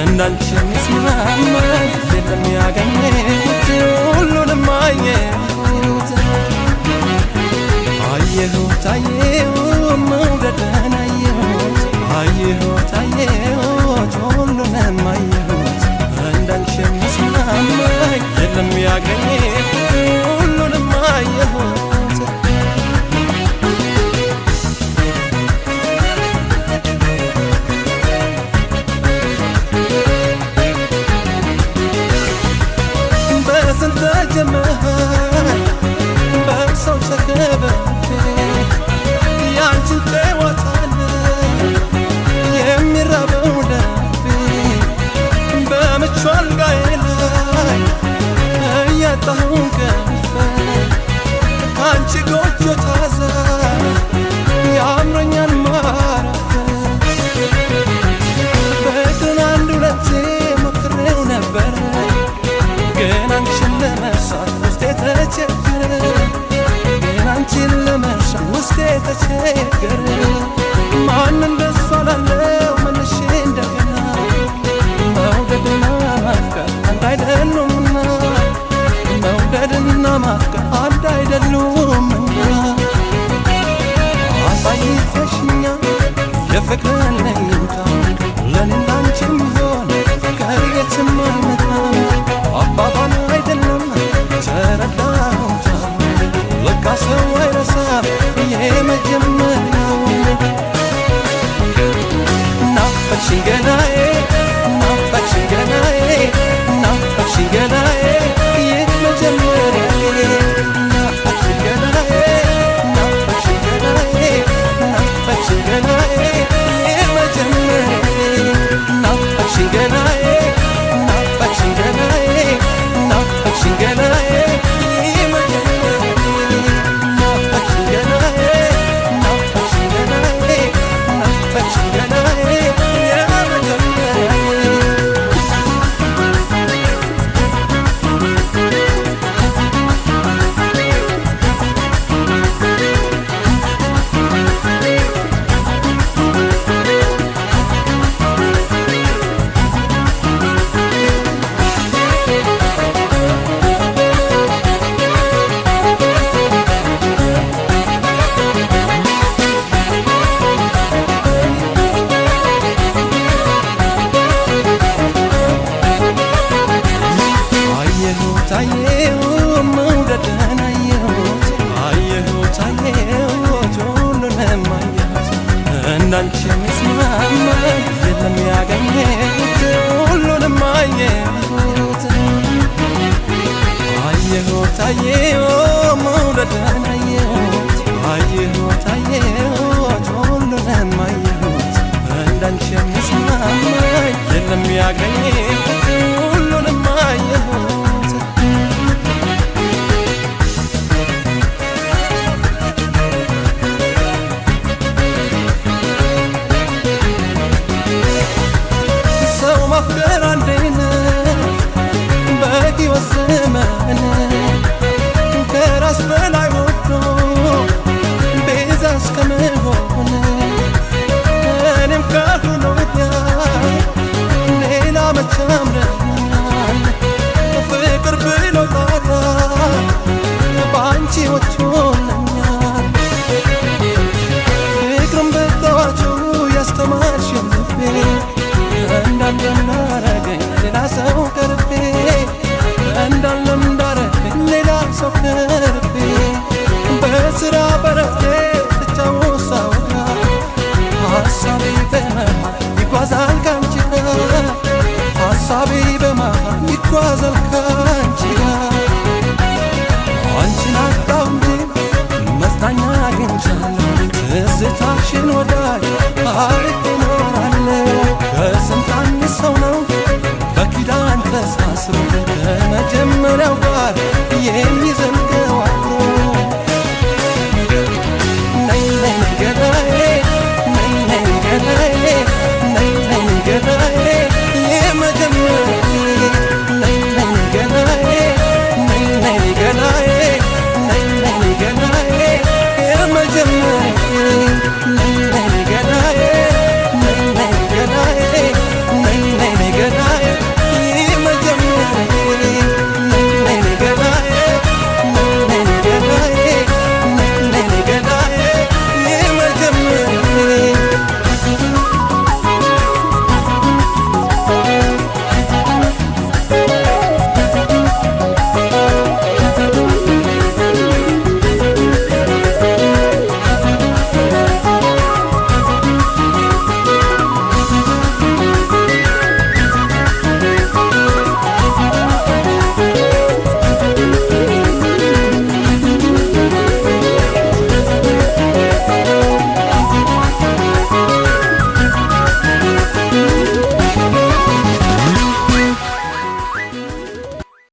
እንዳንቺ የሚስማማ የለም ያገኘሁት ሁሉንም አየሁት አየሁት አየሁት መውደድን አየሁት አየሁት አየሁት ሁሉንም አየሁት እንዳንቺ የሚስማማ የለም ያገኘሁት ሁሉንም አየሁት ተጀመሃል በሰው ተከበቤ ያንቺን ጨዋታን የሚራበው ልቤ በምቹ አልጋዬ ላይ እያጣሁ እንቅልፍ ከአንቺ ጎጆ ታዛ ያምረኛል ማረፍ ፍቅርን አንድ ሁለቴ ሞክሬው ነበር ግን አንቺን ለመርሳት ውስጤ ተቸገረ ግን አንቺን ለመርሳት ውስጤ ተቸገረ ማን እንደሷ ላለው መልሼ እንደገና መውደድና ማፍቀር አንድ አይደሉምና መውደድና ማፍቀር አንድ አይደሉምና አሳይተሽኛል የፍቅርን ለይታ ለኔና አንቺም ቢሆን ከየትም አይመጣም አባባል አይደለም ተረዳሁት ለካ ሰው አይረሳም የመጀመሪያው ናፈቅሽኝ ገናዬ ናፈቅሽኝ ገናዬ ናፈቅሽኝ ገናዬ ይህ መጀመሪያዬ ናፈቅሽኝ ገናዬ ናፈቅሽኝ ገናዬ ናፈቅሽኝ ገናዬ ይህ መጀመሪያዬ ናፈቅሽኝ ገናዬ ናፈቅሽኝ ገናዬ ናፈቅሽኝ ገናዬ ናፈቅሽኝ ገናዬ ናፈቅሽኝ ገናዬ ናፈቅሽኝ ገናዬ አየሁት መውደድን አየሁት አየሁት አየሁት ሁሉንም አየሁት እንዳንቺ የሚስማማ የለም ያገኘሁት ሁሉንም አየሁት አየሁት አየሁት መውደድን አየሁት አየሁት አየሁት ሁሉንም አየሁት እንዳንቺ የሚስማማ የለም ያገኘሁት ሁሉንም አየሁት ማፍቀር አንዴ ነው በሕይወት ዘመን ከራስ በላይ ወዶ ቤዛ እስከመሆን እኔም ካልሆነ ወዲያ ሌላ መች ያምረኛል ፍቅር ብሎ ጣራ በአንቺ ወጥቶልኛል ፍቅርን በጠዋቱ ያስተማርሽኝ ልቤ እንዳለ እንዳረገኝ ሌላ ሰው ቀርቤ እንዳለ እንዳረገኝ ሌላ ሰው ቀርቤ በስራ በረፍቴ ስጫወት ሳወጋ ሀሳቤ በመሃል ይጓዛል ካንቺ ጋር ሀሳቤ በመሃል ይጓዛል ካንቺ ጋር አንቺን አጣሁ እንጂ መጽናኛ አግኝቻለሁ ትዝታሽን ወዳጅ አርቄ